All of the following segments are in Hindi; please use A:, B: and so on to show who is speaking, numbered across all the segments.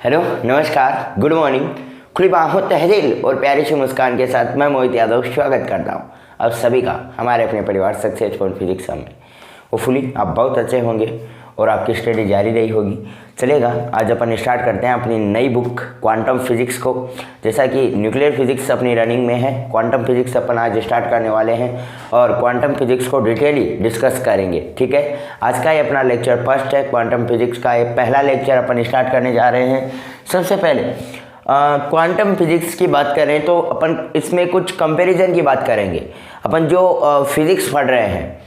A: हेलो, नमस्कार, गुड मॉर्निंग। खुली बाहों तहजील और प्यारी सी मुस्कान के साथ मैं मोहित यादव स्वागत करता हूँ आप सभी का हमारे अपने परिवार सक्सेसफुल फिजिक्स में। होपफुली आप बहुत अच्छे होंगे और आपकी स्टडी जारी रही होगी। चलेगा, आज अपन स्टार्ट करते हैं अपनी नई बुक क्वांटम फिजिक्स को। जैसा कि न्यूक्लियर फिजिक्स अपनी रनिंग में है, क्वांटम फिजिक्स अपन आज स्टार्ट करने वाले हैं और क्वांटम फिजिक्स को डिटेली डिस्कस करेंगे। ठीक है, आज का ये अपना लेक्चर फर्स्ट है। क्वांटम फिजिक्स का ये पहला लेक्चर अपन स्टार्ट करने जा रहे हैं। सबसे पहले क्वांटम फिजिक्स की बात करें तो अपन इसमें कुछ कंपैरिजन की बात करेंगे। अपन जो फिजिक्स पढ़ रहे हैं,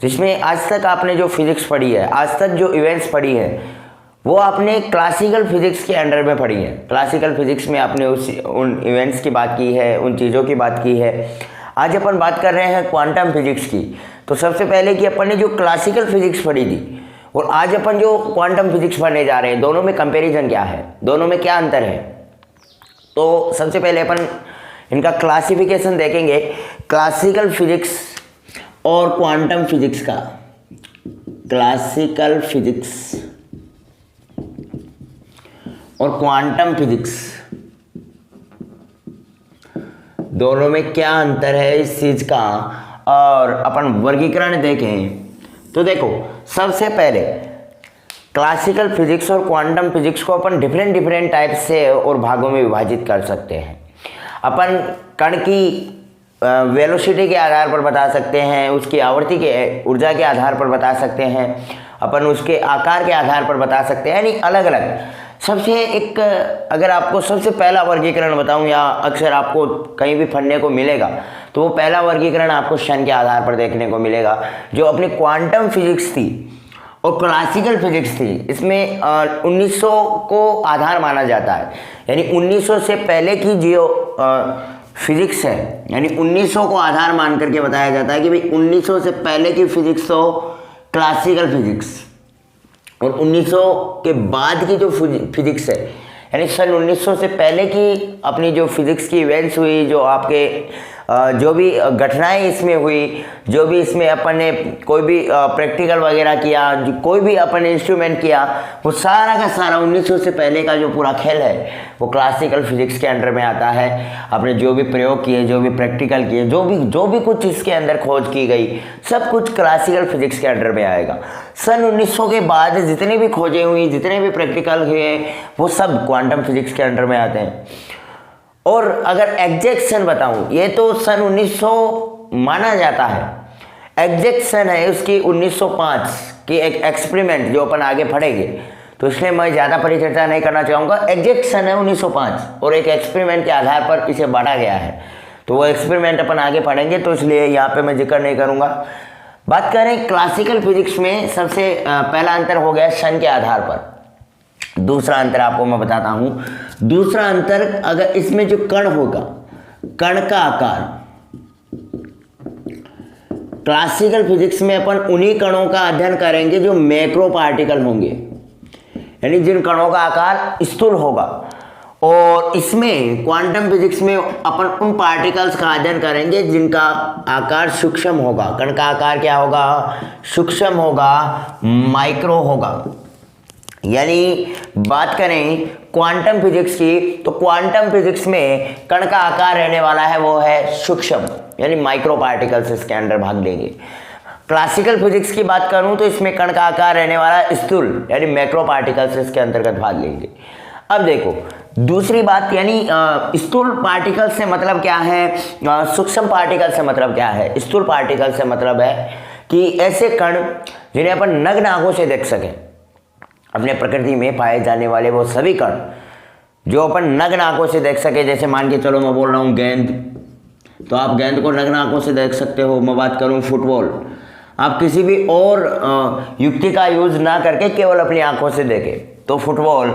A: जिसमें आज तक आपने जो फिजिक्स पढ़ी है, आज तक जो इवेंट्स पढ़ी है, वो आपने क्लासिकल फिजिक्स के अंडर में पढ़ी है। क्लासिकल फिजिक्स में आपने उन इवेंट्स की बात की है, उन चीज़ों की बात की है। आज अपन बात कर रहे हैं क्वांटम फिजिक्स की। तो सबसे पहले कि अपन ने जो क्लासिकल फिजिक्स पढ़ी थी और आज अपन जो क्वांटम फिजिक्स पढ़ने जा रहे हैं, दोनों में कंपेरिजन क्या है, दोनों में क्या अंतर है। तो सबसे पहले अपन इनका क्लासिफिकेशन देखेंगे, क्लासिकल फिजिक्स और क्वांटम फिजिक्स का। क्लासिकल फिजिक्स और क्वांटम फिजिक्स दोनों में क्या अंतर है इस चीज का, और अपन वर्गीकरण देखें तो देखो, सबसे पहले क्लासिकल फिजिक्स और क्वांटम फिजिक्स को अपन डिफरेंट टाइप से और भागों में विभाजित कर सकते हैं। अपन कण की वेलोसिटी के आधार पर बता सकते हैं, उसकी आवर्ती के ऊर्जा के आधार पर बता सकते हैं, अपन उसके आकार के आधार पर बता सकते हैं, यानी अलग अलग। सबसे एक अगर आपको सबसे पहला वर्गीकरण बताऊं, या अक्सर आपको कहीं भी पढ़ने को मिलेगा, तो वो पहला वर्गीकरण आपको क्षण के आधार पर देखने को मिलेगा। जो अपनी क्वांटम फिजिक्स थी और क्लासिकल फिजिक्स थी, इसमें 1900 को आधार माना जाता है। यानी 1900 से पहले की जो फिजिक्स है, यानी 1900 को आधार मान करके बताया जाता है कि भाई 1900 से पहले की फिजिक्स तो क्लासिकल फिजिक्स, और 1900 के बाद की जो फिजिक्स है, यानी सन 1900 से पहले की अपनी जो फिजिक्स की इवेंट्स हुई, जो आपके जो भी घटनाएं इसमें हुई, जो भी इसमें अपन ने कोई भी प्रैक्टिकल वगैरह किया, कोई भी अपन ने इंस्ट्रूमेंट किया, वो सारा का सारा 1900 से पहले का जो पूरा खेल है वो क्लासिकल फिजिक्स के अंडर में आता है। आपने जो भी प्रयोग किए, जो भी प्रैक्टिकल किए, जो भी कुछ इसके अंदर खोज की गई, सब कुछ क्लासिकल फिजिक्स के अंडर में आएगा। सन 1900 के बाद जितनी भी खोजें हुई, जितने भी प्रैक्टिकल हुए, वो सब क्वांटम फिजिक्स के अंडर में आते हैं। और अगर एग्जैक्ट सन बताऊं, ये तो सन 1900 माना जाता है, एग्जैक्ट सन है उसकी 1905 की एक एक्सपेरिमेंट जो अपन आगे पढ़ेंगे, तो इसलिए मैं ज़्यादा परिचर्चा नहीं करना चाहूँगा। एग्जैक्ट सन है 1905 और एक एक्सपेरिमेंट के आधार पर इसे बांटा गया है, तो वो एक्सपेरिमेंट अपन आगे पढ़ेंगे, तो इसलिए यहाँ पे मैं जिक्र नहीं करूँगा। बात करें क्लासिकल फिजिक्स में, सबसे पहला अंतर हो गया सन के आधार पर। दूसरा अंतर आपको मैं बताता हूँ। दूसरा अंतर, अगर इसमें जो कण होगा, कण का आकार, क्लासिकल फिजिक्स में अपन उन्हीं कणों का अध्ययन करेंगे जो मैक्रो पार्टिकल होंगे, यानी जिन कणों का आकार स्थूल होगा। और इसमें क्वांटम फिजिक्स में अपन उन पार्टिकल्स का अध्ययन करेंगे जिनका आकार सूक्ष्म होगा। कण का आकार क्या होगा? सूक्ष्म होगा, माइक्रो होगा। यानी बात करें क्वांटम फिजिक्स की, तो क्वांटम फिजिक्स में कण का आकार रहने वाला है वो है सूक्ष्म, यानी माइक्रो पार्टिकल्स इसके अंदर भाग लेंगे। क्लासिकल फिजिक्स की बात करूं तो इसमें कण का आकार रहने वाला है स्थूल, यानी मैक्रो पार्टिकल्स इसके अंतर्गत भाग लेंगे। अब देखो दूसरी बात, यानी स्थूल पार्टिकल से मतलब क्या है, सूक्ष्म पार्टिकल से मतलब क्या है। स्थूल पार्टिकल से मतलब है कि ऐसे कण जिन्हें अपन नग्न आंखों से देख सकें, अपने प्रकृति में पाए जाने वाले वो सभी कण जो अपन नग्न आंखों से देख सके। जैसे मान के चलो मैं बोल रहा हूँ गेंद, तो आप गेंद को नग्न आंखों से देख सकते हो। मैं बात करूँ फुटबॉल, आप किसी भी और युक्ति का यूज ना करके केवल अपनी आंखों से देखें तो फुटबॉल।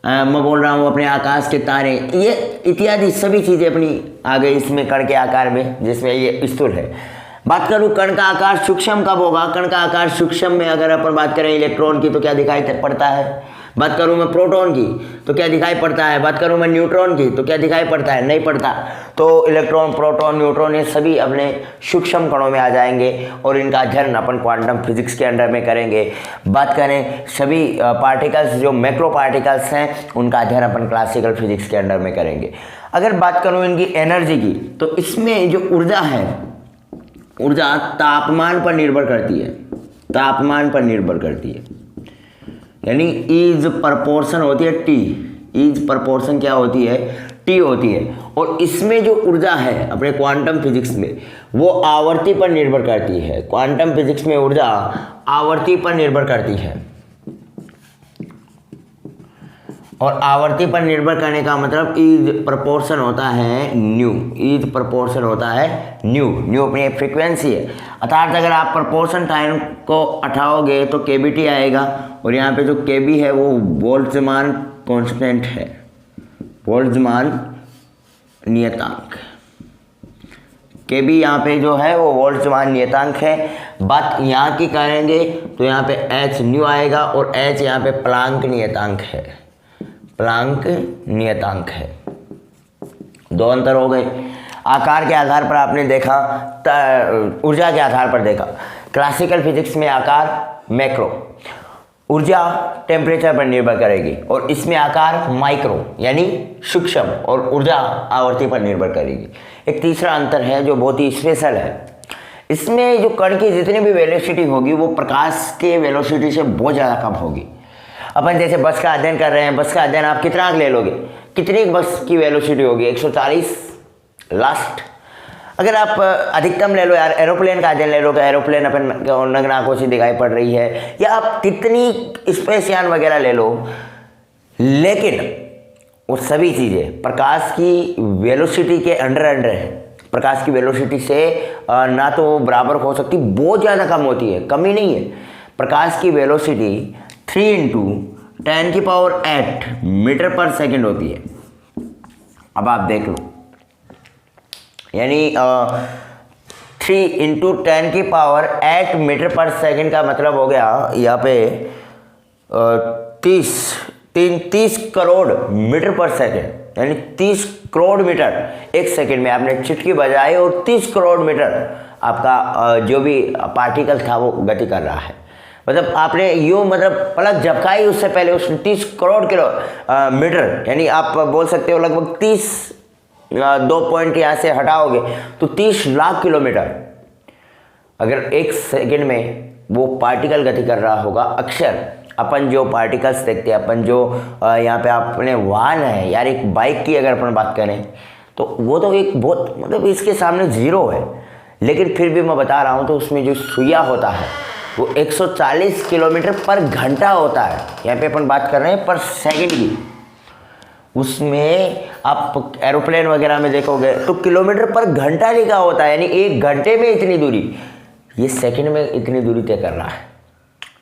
A: मैं बोल रहा हूँ अपने आकाश के तारे, ये इत्यादि सभी चीज़ें अपनी आ गई इसमें कण के आकार में, जिसमें ये स्थूल है। बात करूँ कण का आकार सूक्ष्म कब होगा? कण का आकार सूक्ष्म में अगर अपन बात करें इलेक्ट्रॉन की, तो क्या दिखाई पड़ता है? बात करूं मैं प्रोटॉन की तो क्या दिखाई पड़ता है, बात करूं मैं न्यूट्रॉन की तो क्या दिखाई पड़ता है, नहीं पड़ता। तो इलेक्ट्रॉन, प्रोटॉन, न्यूट्रॉन ये सभी अपने सूक्ष्म कणों में आ जाएंगे और इनका अध्ययन अपन क्वांटम फिजिक्स के अंडर में करेंगे। बात करें सभी पार्टिकल्स जो मैक्रो पार्टिकल्स हैं उनका अध्ययन अपन क्लासिकल फिजिक्स के अंडर में करेंगे। अगर बात करूं इनकी एनर्जी की तो इसमें जो ऊर्जा है, ऊर्जा तापमान पर निर्भर करती है, तापमान पर निर्भर करती है, यानी इज प्रपोर्शन होती है टी, इज प्रपोर्शन क्या होती है, टी होती है। और इसमें जो ऊर्जा है अपने क्वांटम फिजिक्स में वो आवर्ती पर निर्भर करती है। क्वांटम फिजिक्स में ऊर्जा आवर्ती पर निर्भर करती है और आवर्ती पर निर्भर करने का मतलब इज प्रपोर्शन होता है न्यू, इज प्रपोर्शन होता है न्यू, न्यू अपनी फ्रीक्वेंसी है। अर्थात अगर आप प्रपोर्शन टाइम को उठाओगे तो केबीटी आएगा और यहाँ पे जो केबी है वो बोल्ट्जमान कांस्टेंट है, बोल्ट्जमान नियतांक। केबी यहाँ पे जो है वो बोल्ट्जमान नियतांक है। बात यहाँ की करेंगे तो यहाँ पे एच न्यू आएगा और एच यहाँ पे प्लांक नियतांक है, प्लांक नियतांक है। दो अंतर हो गए। आकार के आधार पर आपने देखा, ऊर्जा के आधार पर देखा। क्लासिकल फिजिक्स में आकार मैक्रो, ऊर्जा टेम्परेचर पर निर्भर करेगी और इसमें आकार माइक्रो यानी सूक्ष्म और ऊर्जा आवर्ती पर निर्भर करेगी। एक तीसरा अंतर है जो बहुत ही स्पेशल है, इसमें जो कण की जितनी भी वेलोसिटी होगी वो प्रकाश के वेलोसिटी से बहुत ज़्यादा कम होगी। अपन जैसे बस का अध्ययन कर रहे हैं, बस का अध्ययन आप कितना ले लोगे, कितनी बस की वेलोसिटी होगी, 140 लास्ट। अगर आप अधिकतम ले लो यार, एरोप्लेन का अध्ययन ले लो, तो एरोप्लेन अपन नग्न आंखों से दिखाई पड़ रही है, या आप कितनी स्पेस यान वगैरह ले लो, लेकिन वो सभी चीज़ें प्रकाश की वेलोसिटी के अंडर है। प्रकाश की वेलोसिटी से ना तो बराबर हो सकती, बहुत ज़्यादा कम होती है, कमी नहीं है। प्रकाश की वेलोसिटी 3 × 10⁸ मीटर पर सेकेंड होती है। अब आप देख लो, यानी 3 × 10⁸ मीटर पर सेकेंड का मतलब हो गया यहाँ पे 30 करोड़ मीटर पर सेकेंड, यानी 30 करोड़ मीटर एक सेकेंड में आपने चुटकी बजाई और 30 करोड़ मीटर आपका जो भी पार्टिकल था वो गति कर रहा है। मतलब आपने यूँ मतलब पलक झपकाई, उससे पहले उस 30 करोड़ मीटर, यानी आप बोल सकते हो लगभग 30, 2 पॉइंट यहाँ से हटाओगे तो 30 लाख किलोमीटर अगर एक सेकंड में वो पार्टिकल गति कर रहा होगा। अक्सर अपन जो पार्टिकल्स देखते हैं, अपन जो यहाँ पे अपने वाहन है यार, एक बाइक की अगर अपन बात करें तो वो तो एक बहुत मतलब इसके सामने ज़ीरो है, लेकिन फिर भी मैं बता रहा हूँ तो उसमें जो सुइया होता है वो 140 किलोमीटर पर घंटा होता है। यहाँ पे अपन बात कर रहे हैं पर सेकंड की, उसमें आप एरोप्लेन वगैरह में देखोगे तो किलोमीटर पर घंटा लिखा होता है, यानी 1 घंटे में इतनी दूरी, ये सेकंड में इतनी दूरी तय कर रहा है।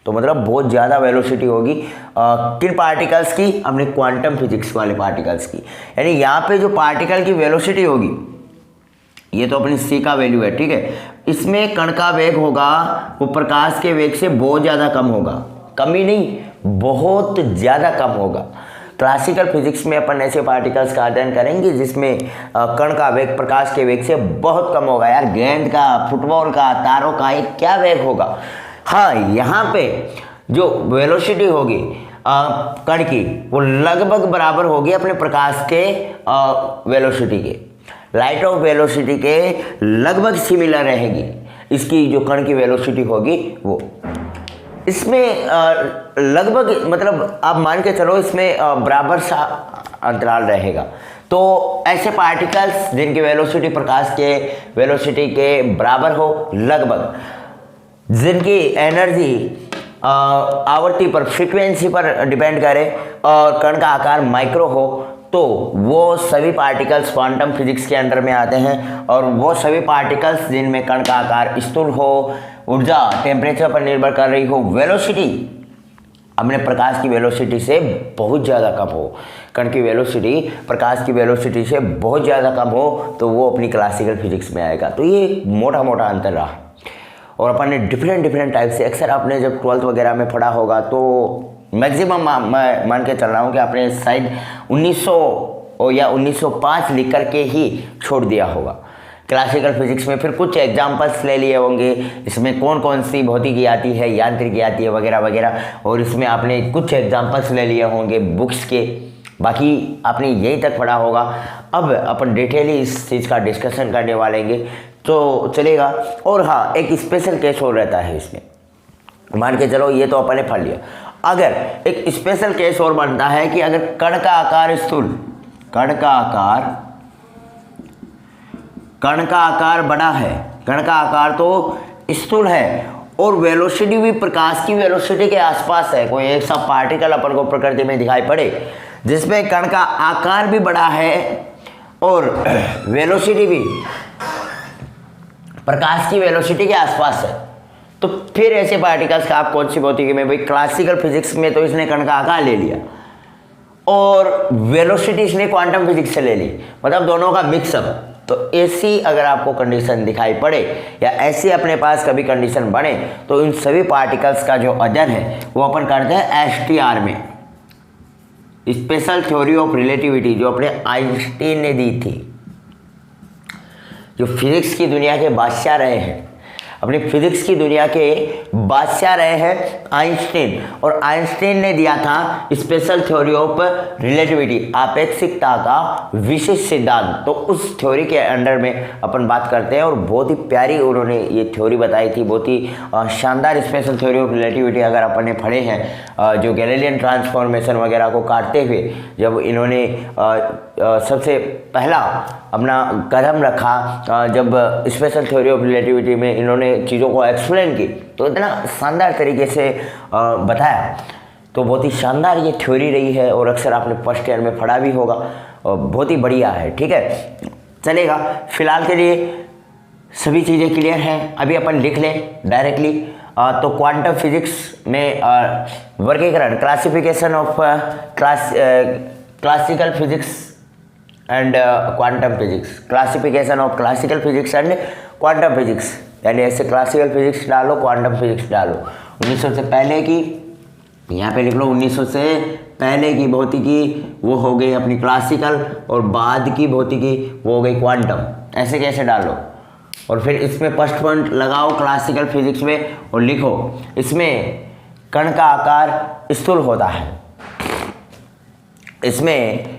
A: तो मतलब बहुत ज़्यादा वेलोसिटी होगी किन पार्टिकल्स की, अपने क्वांटम फिजिक्स वाले पार्टिकल्स की। यानी यहाँ पे जो पार्टिकल की वेलोसिटी होगी, ये तो अपनी सी का वैल्यू है, ठीक है। इसमें कण का वेग होगा वो प्रकाश के वेग से बहुत ज़्यादा कम होगा, कमी नहीं, बहुत ज़्यादा कम होगा। क्लासिकल फिजिक्स में अपन ऐसे पार्टिकल्स का अध्ययन करेंगे जिसमें कण का वेग प्रकाश के वेग से बहुत कम होगा। यार गेंद का, फुटबॉल का, तारों का ये क्या वेग होगा। हाँ, यहाँ पे जो वेलोसिटी होगी कण की वो लगभग बराबर होगी अपने प्रकाश के वेलोसिटी के, लाइट ऑफ वेलोसिटी के लगभग सिमिलर रहेगी इसकी जो कण की वेलोसिटी होगी वो। इसमें लगभग मतलब आप मान के चलो इसमें बराबर सा अंतराल रहेगा। तो ऐसे पार्टिकल्स जिनकी वेलोसिटी प्रकाश के वेलोसिटी के बराबर हो लगभग, जिनकी एनर्जी आवर्ती पर, फ्रीक्वेंसी पर डिपेंड करे और कण का आकार माइक्रो हो, तो वो सभी पार्टिकल्स क्वांटम फिजिक्स के अंडर में आते हैं। और वो सभी पार्टिकल्स जिनमें कण का आकार स्थूल हो, ऊर्जा टेम्परेचर पर निर्भर कर रही हो, वेलोसिटी अपने प्रकाश की वेलोसिटी से बहुत ज़्यादा कम हो, कण की वेलोसिटी प्रकाश की वेलोसिटी से बहुत ज़्यादा कम हो, तो वो अपनी क्लासिकल फिजिक्स में आएगा। तो ये मोटा मोटा अंतर रहा। और अपन ने डिफरेंट टाइप से, अक्सर आपने जब 12th वगैरह में पढ़ा होगा तो मैक्सिमम मान के चल रहा हूँ कि आपने शायद 1900 या 1905 लिख करके ही छोड़ दिया होगा। क्लासिकल फिजिक्स में फिर कुछ एग्जाम्पल्स ले लिए होंगे, इसमें कौन कौन सी भौतिकी आती है, यांत्रिकी आती है वगैरह वगैरह, और इसमें आपने कुछ एग्जाम्पल्स ले लिए होंगे बुक्स के, बाकी आपने यहीं तक पढ़ा होगा। अब अपन डिटेली इस चीज़ का डिस्कशन करने वालेंगे तो चलेगा। और हाँ, एक स्पेशल केस और रहता है इसमें, मान के चलो ये तो अपन ने पढ़ लिया, अगर एक स्पेशल केस और बनता है कि अगर कण का आकार स्थूल, कण का आकार बड़ा है, कण का आकार तो स्थूल है और वेलोसिटी भी प्रकाश की वेलोसिटी के आसपास है, कोई एक सा पार्टिकल अपन को प्रकृति में दिखाई पड़े जिसमें कण का आकार भी बड़ा है और वेलोसिटी भी प्रकाश की वेलोसिटी के आसपास है, तो फिर ऐसे पार्टिकल्स का आप कौन सी भौतिकी में, भाई क्लासिकल फिजिक्स में तो इसने कण का आकार ले लिया और वेलोसिटी इसने क्वांटम फिजिक्स से ले ली, मतलब दोनों का मिक्सअप। तो ऐसी अगर आपको कंडीशन दिखाई पड़े या ऐसी अपने पास कभी कंडीशन बने तो इन सभी पार्टिकल्स का जो अध्ययन है वो अपन करते हैं STR में, स्पेशल थ्योरी ऑफ रिलेटिविटी, जो अपने आइंस्टीन ने दी थी, जो फिजिक्स की दुनिया के बादशाह रहे हैं, अपनी फिजिक्स की दुनिया के बादशाह रहे हैं आइंस्टीन, और आइंस्टीन ने दिया था स्पेशल थ्योरी ऑफ रिलेटिविटी, आपेक्षिकता का विशेष सिद्धांत। तो उस थ्योरी के अंडर में अपन बात करते हैं और बहुत ही प्यारी उन्होंने ये थ्योरी बताई थी, बहुत ही शानदार स्पेशल थ्योरी ऑफ रिलेटिविटी अगर अपन ने पढ़े हैं, जो गैलीलियन ट्रांसफॉर्मेशन वगैरह को काटते हुए जब इन्होंने सबसे पहला अपना कदम रखा, जब स्पेशल थ्योरी ऑफ रिलेटिविटी में इन्होंने चीज़ों को एक्सप्लेन की तो इतना शानदार तरीके से बताया, तो बहुत ही शानदार ये थ्योरी रही है और अक्सर आपने फर्स्ट ईयर में पढ़ा भी होगा और बहुत ही बढ़िया है। ठीक है, चलेगा। फिलहाल के लिए सभी चीज़ें क्लियर हैं, अभी अपन लिख लें डायरेक्टली। तो क्वांटम फिजिक्स में वर्गीकरण, classification of classical physics and quantum physics, classification of classical physics and quantum physics, यानी ऐसे क्लासिकल फिजिक्स डालो, क्वांटम फिजिक्स डालो। 1900 से पहले की, यहाँ पे लिख लो 1900 से पहले की भौतिकी वो हो गई अपनी क्लासिकल, और बाद की भौतिकी वो हो गई क्वांटम, ऐसे कैसे डालो। और फिर इसमें फर्स्ट पॉइंट लगाओ क्लासिकल फिजिक्स में और लिखो इसमें कण का आकार स्थूल होता है, इसमें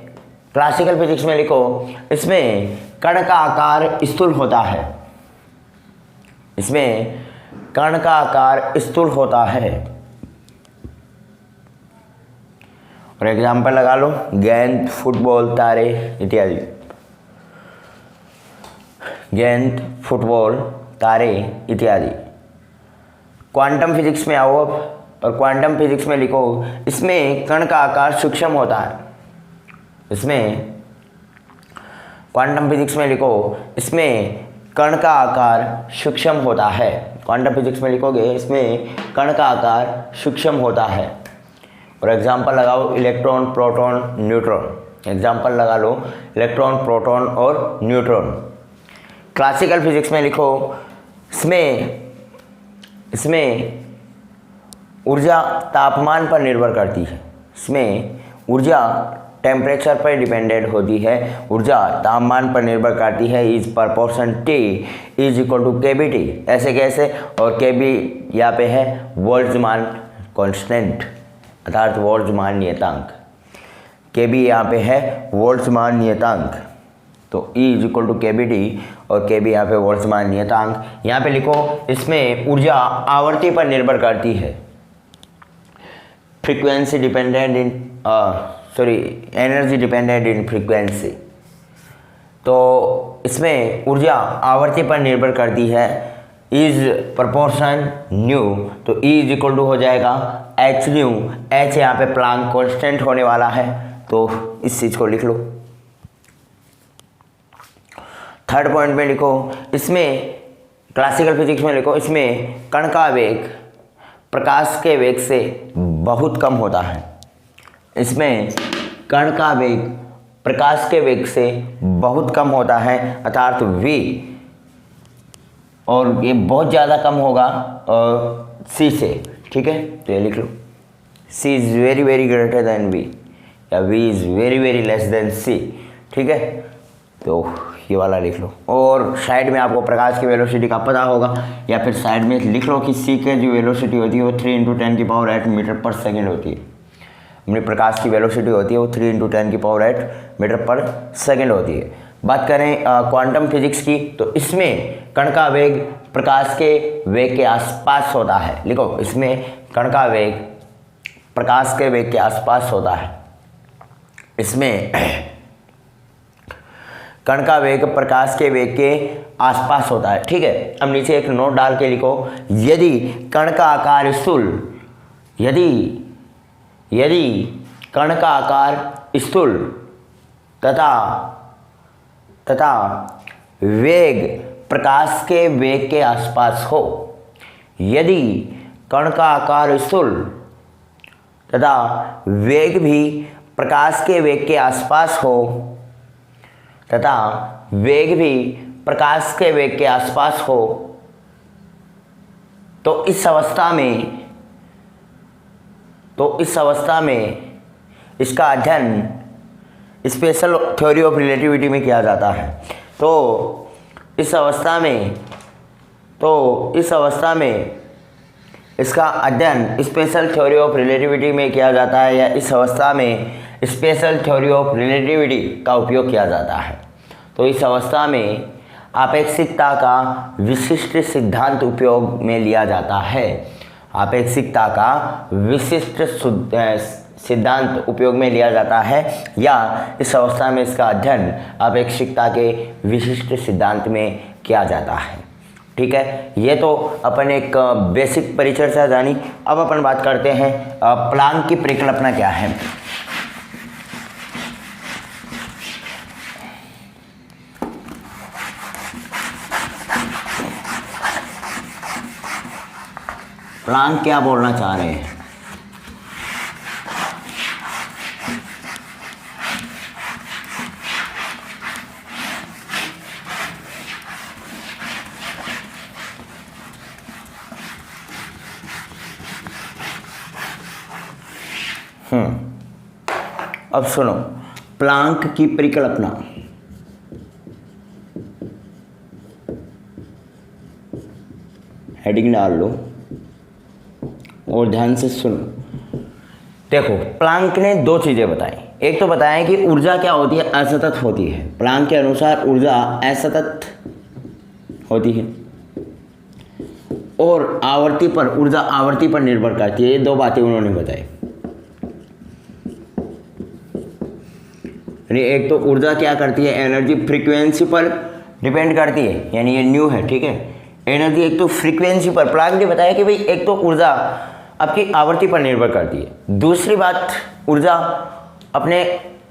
A: क्लासिकल फिजिक्स में लिखो इसमें कण का आकार स्थूल होता है, इसमें कण का आकार स्थूल होता है। और एग्जाम्पल लगा लो, गेंद, फुटबॉल, तारे इत्यादि। गेंद, फुटबॉल, तारे इत्यादि। क्वांटम फिजिक्स में आओ अब, और क्वांटम फिजिक्स में लिखो इसमें कण का आकार सूक्ष्म होता है, इसमें क्वांटम फिजिक्स में लिखो इसमें कण का आकार सूक्ष्म होता है। क्वांटम फिजिक्स में लिखोगे इसमें कण का आकार सूक्ष्म होता है। और एग्जांपल लगाओ इलेक्ट्रॉन, प्रोटॉन, न्यूट्रॉन। एग्जांपल लगा लो इलेक्ट्रॉन, प्रोटॉन और न्यूट्रॉन। क्लासिकल फिजिक्स में लिखो इसमें ऊर्जा तापमान पर निर्भर करती है, इसमें ऊर्जा टेम्परेचर पर डिपेंडेंट होती है, ऊर्जा तापमान पर निर्भर करती है। Is proportion T is equal to KBT, ऐसे कैसे, और KB यहाँ पे है बोल्ट्जमान कांस्टेंट, अर्थात बोल्ट्जमान नियतांक। KB यहाँ पे है बोल्ट्जमान नियतांक, तो E is equal to KBT और KB यहाँ पे बोल्ट्जमान नियतांक। यहाँ पे लिखो इसमें ऊर्जा आवर्ती पर निर्भर करती है, frequency dependent in energy dependent in frequency. तो इसमें ऊर्जा आवर्ती पर निर्भर करती है, इज प्रपोर्शन न्यू, तो E इज इक्वल टू हो जाएगा H न्यू। H यहाँ पे प्लांक कांस्टेंट होने वाला है, तो इस चीज़ को लिख लो। थर्ड पॉइंट में लिखो इसमें क्लासिकल फिजिक्स में लिखो इसमें कण का वेग प्रकाश के वेग से बहुत कम होता है, इसमें कण का वेग प्रकाश के वेग से बहुत कम होता है, अर्थात v, और ये बहुत ज़्यादा कम होगा c से। ठीक है, तो ये लिख लो C is very very greater than V, या V is very very less than C. ठीक है, तो ये वाला लिख लो। और साइड में आपको प्रकाश की वेलोसिटी का पता होगा, या फिर साइड में लिख लो कि सी की जो वेलोसिटी होती है वो 3 × 10⁸ मीटर पर सेकेंड होती है। अपनी प्रकाश की वेलोसिटी होती है वो 3 × 10⁸ मीटर पर सेकेंड होती है। बात करें क्वांटम फिजिक्स की, तो इसमें कण का वेग प्रकाश के वेग के आसपास होता है। लिखो, इसमें कण का वेग प्रकाश के वेग के आसपास होता है। इसमें कण का वेग प्रकाश के वेग के आसपास होता है। ठीक है, अब नीचे एक नोट डाल के लिखो, यदि कण का आकार स्थूल, यदि कण का आकार स्थूल तथा वेग प्रकाश के वेग के आसपास हो, यदि कण का आकार स्थूल तथा वेग भी प्रकाश के वेग के आसपास हो, तथा वेग भी प्रकाश के वेग के आसपास हो, तो इस अवस्था में इसका अध्ययन स्पेशल थ्योरी ऑफ रिलेटिविटी में किया जाता है। तो इस अवस्था में इसका अध्ययन स्पेशल थ्योरी ऑफ रिलेटिविटी में किया जाता है, या इस अवस्था में स्पेशल थ्योरी ऑफ रिलेटिविटी का उपयोग किया जाता है। तो इस अवस्था में आपेक्षिकता का विशिष्ट सिद्धांत उपयोग में लिया जाता है। आपेक्षिकता का विशिष्ट सिद्धांत उपयोग में लिया जाता है, या इस अवस्था में इसका अध्ययन आपेक्षिकता के विशिष्ट सिद्धांत में किया जाता है। ठीक है, ये तो अपन एक बेसिक परिचर्चा जानी। अब अपन बात करते हैं प्लांक की परिकल्पना क्या है। प्लांक क्या बोलना चाह रहे हैं? अब सुनो, प्लांक की परिकल्पना। हेडिंग डाल लो और ध्यान से सुनो। देखो, प्लांक ने दो चीज़ें बताई। एक तो बताया कि ऊर्जा क्या होती है, असतत होती है। प्लांक के अनुसार ऊर्जा असतत होती है, और ऊर्जा आवर्ती पर निर्भर करती है। ये दो बातें उन्होंने बताई। यानी एक तो ऊर्जा क्या करती है, एनर्जी फ्रीक्वेंसी पर डिपेंड करती है, यानी ये न्यू है। ठीक है, एनर्जी एक तो फ्रीक्वेंसी पर, प्लांक ने बताया कि भाई एक तो ऊर्जा आपकी आवर्ती पर निर्भर करती है, दूसरी बात ऊर्जा अपने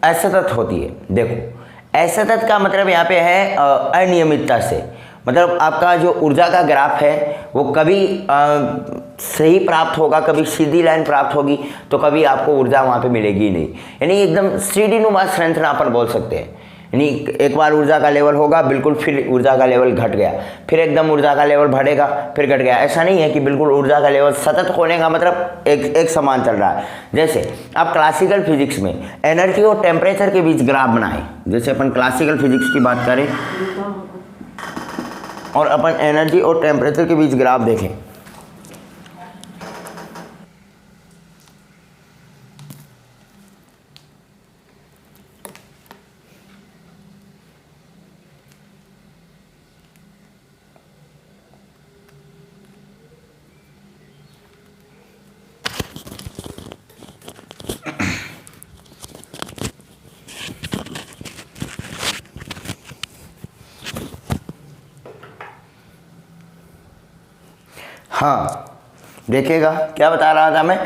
A: असतत होती है। देखो, असतत का मतलब यहाँ पे है अनियमितता से, मतलब आपका जो ऊर्जा का ग्राफ है वो कभी सही प्राप्त होगा, कभी सीधी लाइन प्राप्त होगी, तो कभी आपको ऊर्जा वहाँ पे मिलेगी ही नहीं। यानी एकदम सीढ़ीनुमा श्रृंखला अपन बोल सकते हैं। यानी एक बार ऊर्जा का लेवल होगा बिल्कुल, फिर ऊर्जा का लेवल घट गया, फिर एकदम ऊर्जा का लेवल बढ़ेगा, फिर घट गया। ऐसा नहीं है कि बिल्कुल ऊर्जा का लेवल सतत होने का मतलब एक समान चल रहा है। जैसे आप क्लासिकल फिजिक्स में एनर्जी और टेम्परेचर के बीच ग्राफ बनाएं, जैसे अपन क्लासिकल फिजिक्स की बात करें और अपन एनर्जी और टेम्परेचर के बीच ग्राफ देखें, हाँ देखिएगा क्या बता रहा था मैं,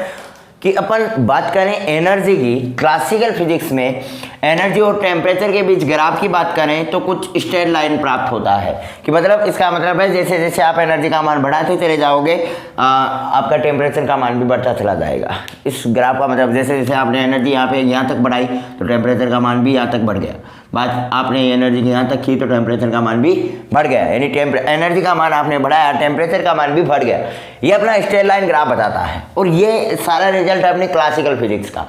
A: कि अपन बात करें एनर्जी की, क्लासिकल फिजिक्स में एनर्जी और टेम्परेचर के बीच ग्राफ की बात करें तो कुछ स्ट्रेट लाइन प्राप्त होता है। कि मतलब इसका मतलब है जैसे जैसे आप एनर्जी का मान बढ़ाते चले जाओगे आपका टेम्परेचर का मान भी बढ़ता चला जाएगा। इस ग्राफ का मतलब जैसे जैसे आपने एनर्जी यहाँ तक बढ़ाई तो टेम्परेचर का मान भी यहाँ तक बढ़ गया। बात आपने एनर्जी की यहाँ तक की तो टेम्परेचर का मान भी बढ़ गया, यानी एनर्जी का मान आपने बढ़ाया, टेम्परेचर का मान भी बढ़ गया। ये अपना स्ट्रेट लाइन ग्राफ बताता है और ये सारा रिजल्ट है अपनी क्लासिकल फिजिक्स का।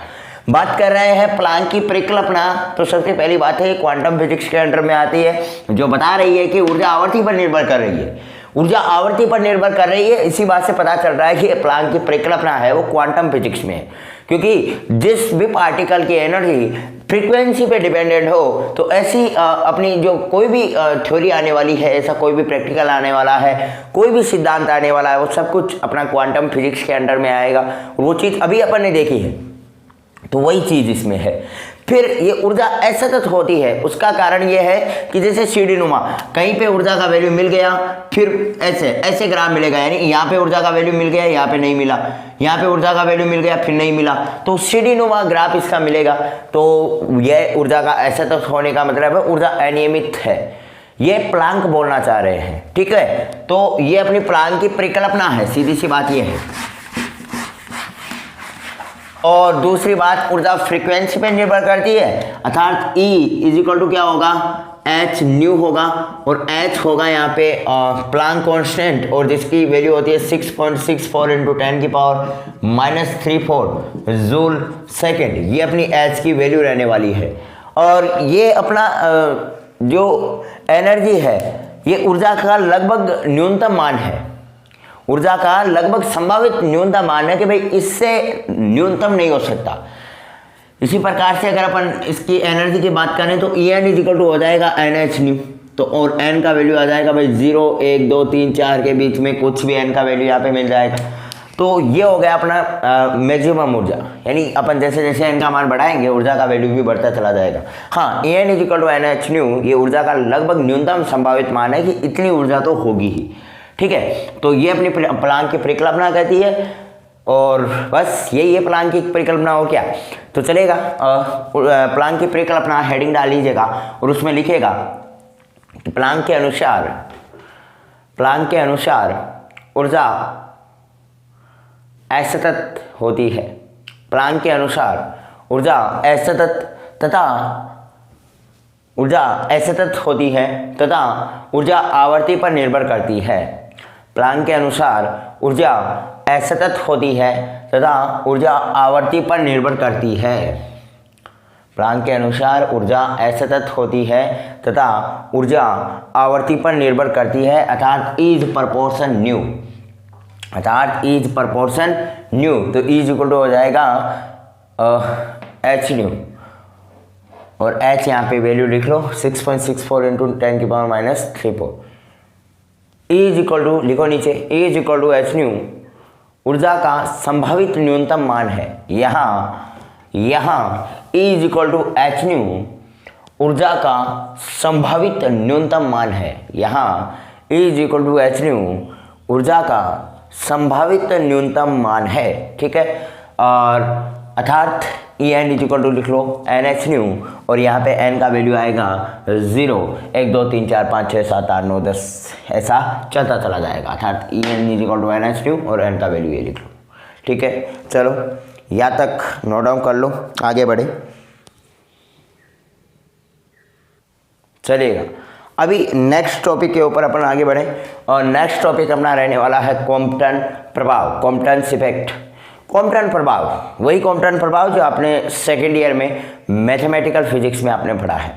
A: बात कर रहे हैं प्लांक की परिकल्पना, तो सबसे पहली बात है क्वांटम फिजिक्स के अंडर में आती है, जो बता रही है कि ऊर्जा आवर्ती पर निर्भर कर रही है। ऊर्जा आवर्ती पर निर्भर कर रही है, इसी बात से पता चल रहा है कि प्लांक की परिकल्पना है वो क्वांटम फिजिक्स में है, क्योंकि जिस भी पार्टिकल की एनर्जी फ्रीक्वेंसी पे डिपेंडेंट हो, तो ऐसी अपनी जो कोई भी थ्योरी आने वाली है, ऐसा कोई भी प्रैक्टिकल आने वाला है, कोई भी सिद्धांत आने वाला है, वो सब कुछ अपना क्वांटम फिजिक्स के अंडर में आएगा। वो चीज़ अभी अपन ने देखी है, तो वही चीज़ इसमें है। फिर ये ऊर्जा असतत होती है, उसका कारण ये है कि जैसे सीढ़ी नुमा, कहीं पे ऊर्जा का वैल्यू मिल गया, फिर ऐसे ऐसे ग्राफ मिलेगा, यानी यहाँ पे ऊर्जा का वैल्यू मिल गया, यहाँ पे नहीं मिला, यहाँ पे ऊर्जा का वैल्यू मिल गया, फिर नहीं मिला, तो सीढ़ी नुमा ग्राफ इसका मिलेगा। तो यह ऊर्जा का असतत होने का मतलब है ऊर्जा अनियमित है, ये प्लांक बोलना चाह रहे हैं, ठीक है। तो ये अपनी प्लांक की परिकल्पना है, सीधी सी बात ये है। और दूसरी बात, ऊर्जा फ्रीक्वेंसी पे निर्भर करती है, अर्थात E इज इक्वल टू क्या होगा, h न्यू होगा, और h होगा यहाँ पे प्लांक कांस्टेंट, और जिसकी वैल्यू होती है 6.64 इंटू 10 की पावर -34 जूल सेकेंड। ये अपनी h की वैल्यू रहने वाली है। और ये अपना जो एनर्जी है, ये ऊर्जा का लगभग न्यूनतम मान है, ऊर्जा का लगभग संभावित न्यूनतम मान है कि भाई इससे न्यूनतम नहीं हो सकता। इसी प्रकार से अगर अपन इसकी एनर्जी की बात करें तो En इज इक्वल टू हो जाएगा NH न्यू, तो और n का वैल्यू आ जाएगा भाई 0 1 2 3 4 के बीच में कुछ भी n का वैल्यू यहाँ पे मिल जाएगा। तो ये हो गया अपना मैक्सिमम ऊर्जा, यानी अपन जैसे जैसे n का मान बढ़ाएंगे ऊर्जा का वैल्यू भी बढ़ता चला जाएगा। हाँ, En is equal to NH nu ये ऊर्जा का लगभग न्यूनतम संभावित मान है कि इतनी ऊर्जा तो होगी ही, ठीक है। तो ये अपनी प्लांक की परिकल्पना कहती है, और बस यही है प्लांक की परिकल्पना हो क्या। तो चलेगा, प्लांक की परिकल्पना हेडिंग डाल लीजिएगा और उसमें लिखेगा कि प्लांक के अनुसार ऊर्जा असतत होती है। प्लांक के अनुसार ऊर्जा असतत होती है तथा ऊर्जा आवर्ती पर निर्भर करती है। प्लांक के अनुसार ऊर्जा असतत होती है तथा ऊर्जा आवर्ती पर निर्भर करती है। प्लांक के अनुसार ऊर्जा असतत होती है तथा ऊर्जा आवर्ती पर निर्भर करती है, अर्थात इज प्रपोर्शन न्यू, तो इज इक्वल टू हो जाएगा h न्यू, और h यहाँ पे वैल्यू लिख लो 6.64 इंटू 10 की पावर -34। इज इक्वल टू लिखो नीचे, is equal to h nu ऊर्जा का संभावित न्यूनतम मान है। यहाँ is equal to h nu ऊर्जा का संभावित न्यूनतम मान है। यहाँ is equal to h nu ऊर्जा का संभावित न्यूनतम मान है, ठीक है। और अर्थात En इज इक्वल टू लिख लो NH न्यू, और यहाँ पे n का वैल्यू आएगा 0 1 2 3 4 5 6 7 8 9 10 ऐसा चलता चला जाएगा, अर्थात En is equal to NH nu और n का वैल्यू ये लिख लो, ठीक है। चलो यहाँ तक नोट डाउन कर लो, आगे बढ़े चलिएगा। अभी नेक्स्ट टॉपिक के ऊपर अपन आगे बढ़े, और नेक्स्ट टॉपिक अपना रहने वाला है कॉम्पटन प्रभाव, कॉम्पटन्स इफेक्ट। कॉम्पटन प्रभाव, वही कॉम्पटन प्रभाव जो आपने सेकेंड ईयर में मैथमेटिकल फिजिक्स में आपने पढ़ा है,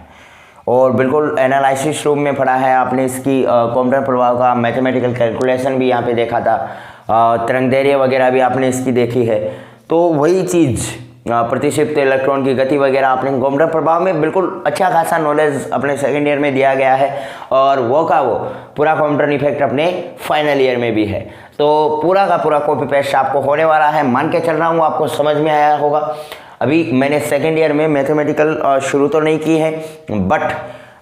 A: और बिल्कुल एनालिसिस रूम में पढ़ा है आपने इसकी कॉम्पटन प्रभाव का मैथमेटिकल कैलकुलेशन भी यहाँ पे देखा था, तरंगदैर्घ्य वगैरह भी आपने इसकी देखी है। तो वही चीज़ प्रतिक्षिप्त इलेक्ट्रॉन की गति वगैरह आपने कॉम्पटन प्रभाव में बिल्कुल अच्छा खासा नॉलेज अपने सेकेंड ईयर में दिया गया है, और वो पूरा कॉम्पटन इफेक्ट अपने फाइनल ईयर में भी है। तो पूरा का पूरा कॉपी पेस्ट आपको होने वाला है, मान के चल रहा हूँ आपको समझ में आया होगा। अभी मैंने सेकेंड ईयर में मैथमेटिकल शुरू तो नहीं की है, बट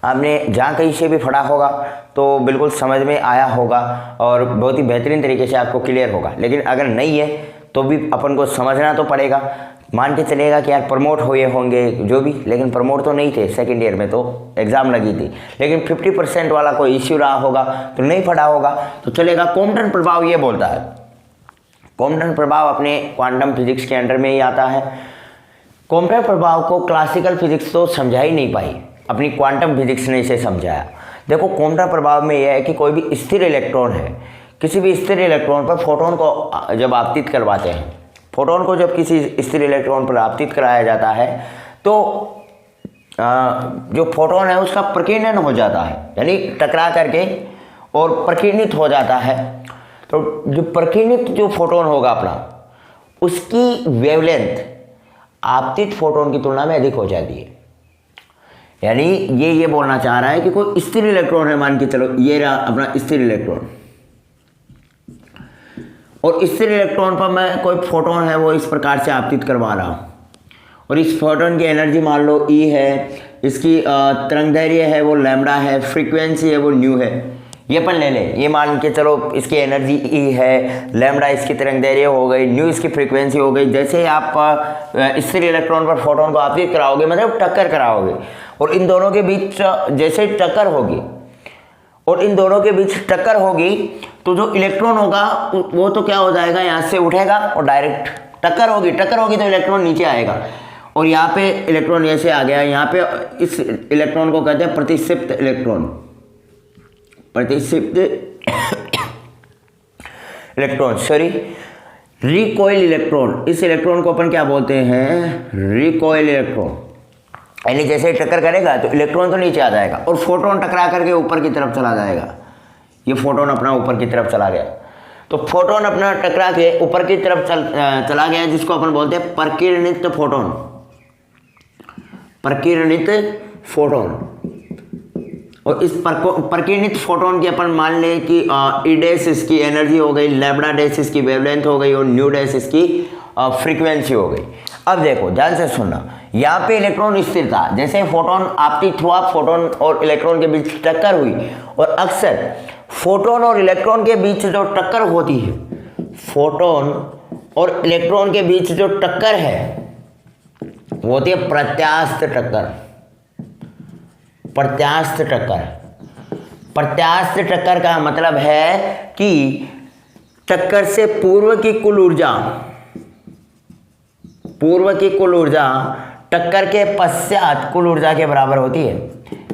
A: आपने जहाँ कहीं से भी पढ़ा होगा तो बिल्कुल समझ में आया होगा और बहुत ही बेहतरीन तरीके से आपको क्लियर होगा। लेकिन अगर नहीं है तो भी अपन को समझना तो पड़ेगा। मान के चलेगा कि यार प्रमोट हुए होंगे जो भी, लेकिन प्रमोट तो नहीं थे सेकेंड ईयर में, तो एग्ज़ाम लगी थी, लेकिन 50% वाला कोई इश्यू रहा होगा तो नहीं पढ़ा होगा तो चलेगा। कॉम्पटन प्रभाव ये बोलता है, कॉम्पटन प्रभाव अपने क्वांटम फिजिक्स के अंडर में ही आता है। कॉम्पटन प्रभाव को क्लासिकल फिजिक्स तो समझा ही नहीं पाई, अपनी क्वांटम फिजिक्स ने इसे समझाया। देखो क्वांटम प्रभाव में यह है कि कोई भी स्थिर इलेक्ट्रॉन है, किसी भी स्थिर इलेक्ट्रॉन पर फोटोन को जब आपतित करवाते हैं, फोटोन को जब किसी स्थिर इलेक्ट्रॉन पर आपतित कराया जाता है तो जो फोटोन है उसका प्रकीर्णन हो जाता है, यानी टकरा करके और प्रकीर्णित हो जाता है। तो जो प्रकीर्णित जो फोटोन होगा अपना, उसकी वेवलेंथ आपतित फोटोन की तुलना में अधिक हो जाती है। यानी ये बोलना चाह रहा है कि कोई स्थिर इलेक्ट्रॉन है, मान के चलो ये रहा अपना स्थिर इलेक्ट्रॉन, और स्थिर इलेक्ट्रॉन पर मैं कोई फोटोन है वो इस प्रकार से आपतित करवा रहा हूँ, और इस फोटोन की एनर्जी मान लो ई है, इसकी तरंगदैर्घ्य है वो लैम्डा है, फ्रीक्वेंसी है वो न्यू है। ये अपन ले लें, ये मान के चलो इसकी एनर्जी ई है, लैम्डा इसकी तरंगदैर्घ्य हो गई, न्यू इसकी फ्रीक्वेंसी हो गई। जैसे ही आप स्थिर इलेक्ट्रॉन पर फोटोन को आपतित कराओगे, मतलब टक्कर कराओगे, और इन दोनों के बीच जैसे टक्कर होगी और इन दोनों के बीच टक्कर होगी तो जो इलेक्ट्रॉन होगा वो तो क्या हो जाएगा, यहाँ से उठेगा और डायरेक्ट टक्कर होगी तो इलेक्ट्रॉन नीचे आएगा, और यहाँ पे इलेक्ट्रॉन ऐसे आ गया। यहाँ पे इस इलेक्ट्रॉन को कहते हैं प्रतिक्षिप्त इलेक्ट्रॉन, प्रतिक्षिप्त इलेक्ट्रॉन सॉरी रिकॉइल इलेक्ट्रॉन। इस इलेक्ट्रॉन को अपन क्या बोलते हैं, रिकॉइल इलेक्ट्रॉन। यानी जैसे टक्कर करेगा तो इलेक्ट्रॉन तो नीचे आ जाएगा और फोटोन टकरा करके ऊपर की तरफ चला जाएगा। ये फोटोन अपना ऊपर की तरफ चला गया, तो फोटोन अपना टकरा के ऊपर की तरफ चला गया, जिसको अपन बोलते हैं प्रकीर्णित फोटोन, प्रकीर्णित फोटोन। और इस प्रकीर्णित फोटोन की अपन मान लें कि ई डैश इसकी एनर्जी हो गई, लैम्डा डैश इसकी वेवलेंथ हो गई, और न्यू डैश इसकी फ्रीक्वेंसी हो गई। अब देखो ध्यान से सुनना, यहाँ पे इलेक्ट्रॉन स्थिर था, जैसे फोटोन आपतित हुआ, फोटोन और इलेक्ट्रॉन के बीच टक्कर हुई, और अक्सर फोटोन और इलेक्ट्रॉन के बीच जो टक्कर होती है, फोटोन और इलेक्ट्रॉन के बीच जो टक्कर है वो होती है प्रत्यास्थ टक्कर। प्रत्यास्थ टक्कर, प्रत्यास्थ टक्कर का मतलब है कि टक्कर से पूर्व की कुल ऊर्जा, पूर्व की कुल ऊर्जा टक्कर के पश्चात कुल ऊर्जा के बराबर होती है,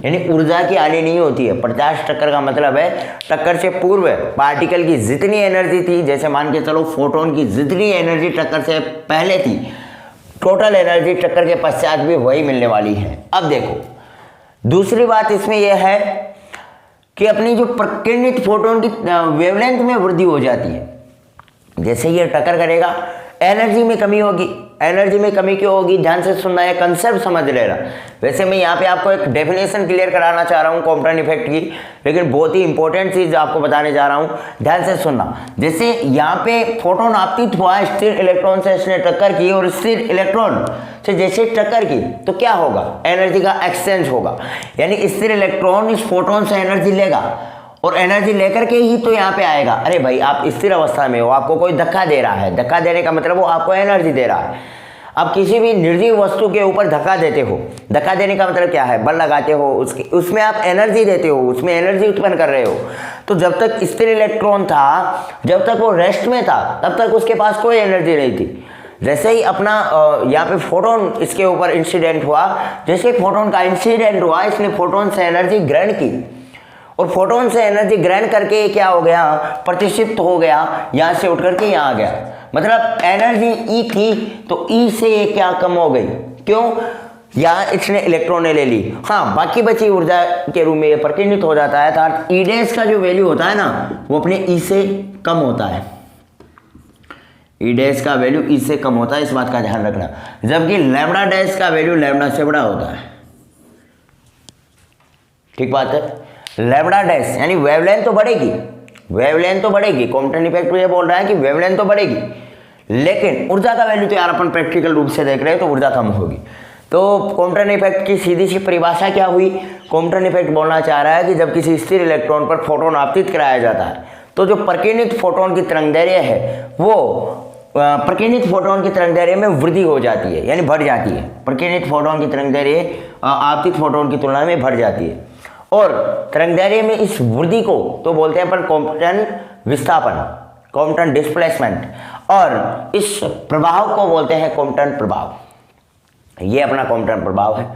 A: यानी ऊर्जा की हानि नहीं होती है। प्रत्यास्थ टक्कर का मतलब है टक्कर से पूर्व पार्टिकल की जितनी एनर्जी थी, जैसे मान के चलो फोटोन की जितनी एनर्जी टक्कर से पहले थी, टोटल एनर्जी टक्कर के पश्चात भी वही मिलने वाली है। अब देखो दूसरी बात इसमें यह है कि अपनी जो प्रकीर्णित फोटोन की वेवलेंथ में वृद्धि हो जाती है। जैसे ये टक्कर करेगा एनर्जी में कमी होगी। एनर्जी में कमी क्यों होगी, ध्यान से सुनना है, कंसेप्ट समझ लेना। वैसे मैं यहाँ पे आपको एक डेफिनेशन क्लियर कराना चाह रहा हूँ कॉम्पटन इफेक्ट की, लेकिन बहुत ही इंपॉर्टेंट चीज़ आपको बताने जा रहा हूँ, ध्यान से सुनना। जैसे यहाँ पे फोटोन आपतित हुआ, स्थिर इलेक्ट्रॉन से इसने टक्कर की, और स्थिर इलेक्ट्रॉन से जैसे टक्कर की तो क्या होगा, एनर्जी का एक्सचेंज होगा। यानी स्थिर इलेक्ट्रॉन इस फोटोन से एनर्जी लेगा, और एनर्जी लेकर के ही तो यहाँ पे आएगा। अरे भाई आप स्थिर अवस्था में हो, आपको कोई धक्का दे रहा है, धक्का देने का मतलब वो आपको एनर्जी दे रहा है। आप किसी भी निर्जीव वस्तु के ऊपर धक्का देते हो, धक्का देने का मतलब क्या है, बल लगाते हो, उसमें आप एनर्जी देते हो, उसमें एनर्जी उत्पन्न कर रहे हो। तो जब तक स्थिर इलेक्ट्रॉन था, जब तक वो रेस्ट में था, तब तक उसके पास कोई एनर्जी नहीं थी। जैसे ही अपना यहाँ पे फोटोन इसके ऊपर इंसिडेंट हुआ, जैसे फोटोन का इंसिडेंट हुआ, इसने फोटोन से एनर्जी ग्रहण की, और फोटोन से एनर्जी ग्रहण करके क्या हो गया, प्रतिक्षिप्त हो गया, यहाँ से उठ करके यहाँ आ गया। मतलब एनर्जी ई थी तो ई से ये क्या कम हो गई, क्यों, यहाँ इसने इलेक्ट्रॉनें ले ली। हाँ, बाकी बची ऊर्जा के रूप में ये प्रकीर्णित हो जाता है। तो ई डैश का जो वैल्यू होता है ना, वो अपने ई से कम होता है। ई डैश का वैल्यू ई से कम होता है, इस बात का ध्यान रखना। जबकि लैम्डा डैश का वैल्यू लैम्डा से बड़ा होता है। ठीक बात है। लैम्डा डैश यानी वेवलेंथ तो बढ़ेगी, वेवलेंथ तो बढ़ेगी। कॉम्पटन इफेक्ट ये बोल रहा है कि वेवलेंथ तो बढ़ेगी, लेकिन ऊर्जा का वैल्यू तो यार अपन प्रैक्टिकल रूप से देख रहे हैं, तो ऊर्जा कम होगी। तो कॉम्पटन इफेक्ट की सीधी सी परिभाषा क्या हुई, कॉम्पटन इफेक्ट बोलना चाह रहा है कि जब किसी स्थिर इलेक्ट्रॉन पर फोटोन आपतित कराया जाता है, तो जो प्रकीर्णित फोटोन की तरंगदैर्घ्य है वो प्रकीर्णित फोटोन की तरंगदैर्घ्य में वृद्धि हो जाती है, यानी बढ़ जाती है। प्रकीर्णित फोटोन की तरंगदैर्घ्य आपतित फोटोन की तुलना में बढ़ जाती है, और तरंगदैर्घ्य में इस वृद्धि को तो बोलते हैं अपन कॉम्पटन विस्थापन, कॉम्पटन डिस्प्लेसमेंट, और इस प्रभाव को बोलते हैं कॉम्पटन प्रभाव। ये अपना कॉम्पटन प्रभाव है।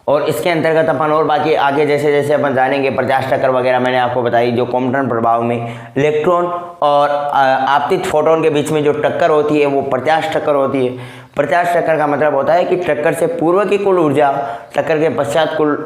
A: और इसके अंतर्गत अपन और बाकी आगे जैसे जैसे अपन जानेंगे प्रत्यास्थ टक्कर वगैरह मैंने आपको बताई, जो कॉम्पटन प्रभाव में इलेक्ट्रॉन और आपतित फोटोन के बीच में जो टक्कर होती है वो प्रत्यास्थ टक्कर होती है। प्रत्यास्थ टक्कर का मतलब होता है कि टक्कर से पूर्व की कुल ऊर्जा टक्कर के पश्चात कुल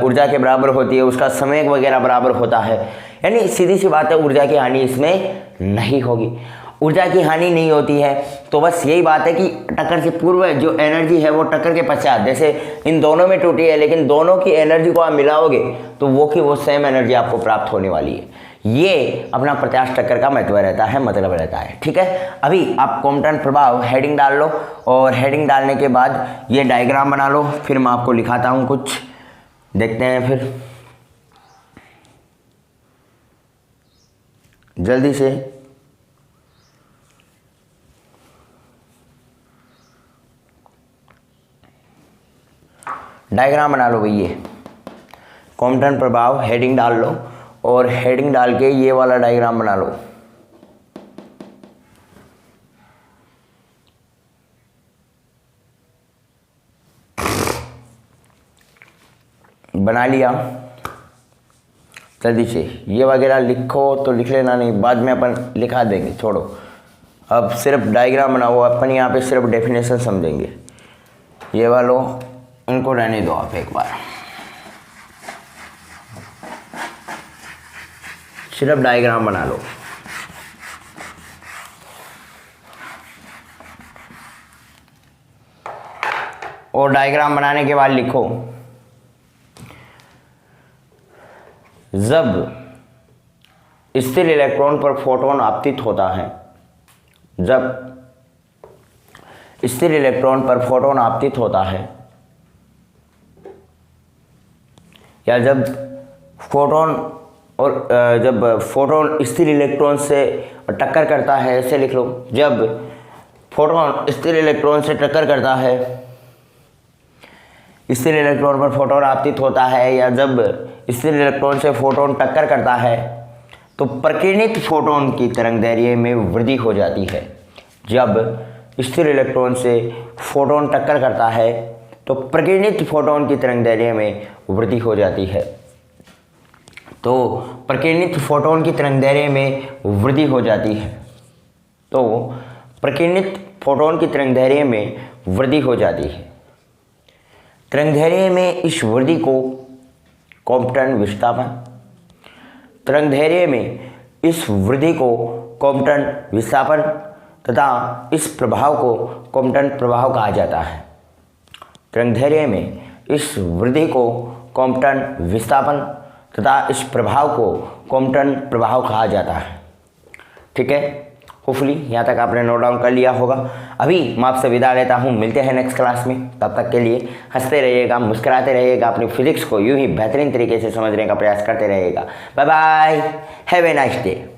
A: ऊर्जा के बराबर होती है, उसका समय वगैरह बराबर होता है। यानी सीधी सी बात है, ऊर्जा की हानि इसमें नहीं होगी। ऊर्जा की हानि नहीं होती है तो बस यही बात है कि टक्कर से पूर्व जो एनर्जी है वो टक्कर के पश्चात, जैसे इन दोनों में टूटी है लेकिन दोनों की एनर्जी को आप मिलाओगे तो वो की वो सेम एनर्जी आपको प्राप्त होने वाली है। ये अपना प्रत्यास्थ टक्कर का महत्व रहता है, मतलब रहता है। ठीक है, अभी आप कॉम्पटन प्रभाव हेडिंग डाल लो और हेडिंग डालने के बाद ये डायग्राम बना लो, फिर मैं आपको लिखाता हूँ कुछ, देखते हैं फिर जल्दी से। डायग्राम बना लो भैया, कॉम्पटन प्रभाव हेडिंग डाल लो और हेडिंग डाल के ये वाला डायग्राम बना लो। बना लिया, जल्दी से ये वगैरह लिखो तो लिख लेना, नहीं बाद में अपन लिखा देंगे, छोड़ो। अब सिर्फ डायग्राम बनाओ, अपन यहाँ पे सिर्फ डेफिनेशन समझेंगे। ये वालों उनको रहने दो आप एक बार, सिर्फ डायग्राम बना लो। और डायग्राम बनाने के बाद लिखो, जब स्थिर इलेक्ट्रॉन पर फोटोन आपतित होता है, जब स्थिर इलेक्ट्रॉन पर फोटोन आपतित होता है या जब फोटोन और जब फोटोन स्थिर इलेक्ट्रॉन से टक्कर करता है, ऐसे लिख लो, जब फोटोन स्थिर इलेक्ट्रॉन से टक्कर करता है, स्थिर इलेक्ट्रॉन पर फोटोन आपतित होता है या जब स्थिर इलेक्ट्रॉन से फोटोन टक्कर करता है तो प्रकीर्णित फोटोन की तरंगदैर्घ्य में वृद्धि हो जाती है। जब स्थिर इलेक्ट्रॉन से फोटोन टक्कर करता है तो प्रकीर्णित फोटोन की तरंगदैर्घ्य में वृद्धि हो जाती है। तो प्रकीर्णित फोटोन की तरंगदैर्घ्य में वृद्धि हो जाती है, तो प्रकीर्णित फोटोन की तरंगदैर्घ्य में वृद्धि हो जाती है। तरंगदैर्घ्य में इस वृद्धि को कॉम्पटन विस्थापन, तरंगदैर्घ्य में इस वृद्धि को कॉम्पटन विस्थापन तथा इस प्रभाव को कॉम्पटन प्रभाव कहा जाता है। तरंगदैर्घ्य में इस वृद्धि को कॉम्पटन विस्थापन तथा इस प्रभाव को कॉम्पटन प्रभाव कहा जाता है। ठीक है, होपफुली यहाँ तक आपने नोट डाउन कर लिया होगा। अभी मैं आपसे विदा लेता हूँ, मिलते हैं नेक्स्ट क्लास में। तब तक के लिए हंसते रहिएगा, मुस्कुराते रहिएगा, अपनी फिजिक्स को यूं ही बेहतरीन तरीके से समझने का प्रयास करते रहिएगा। Bye bye, have a nice day.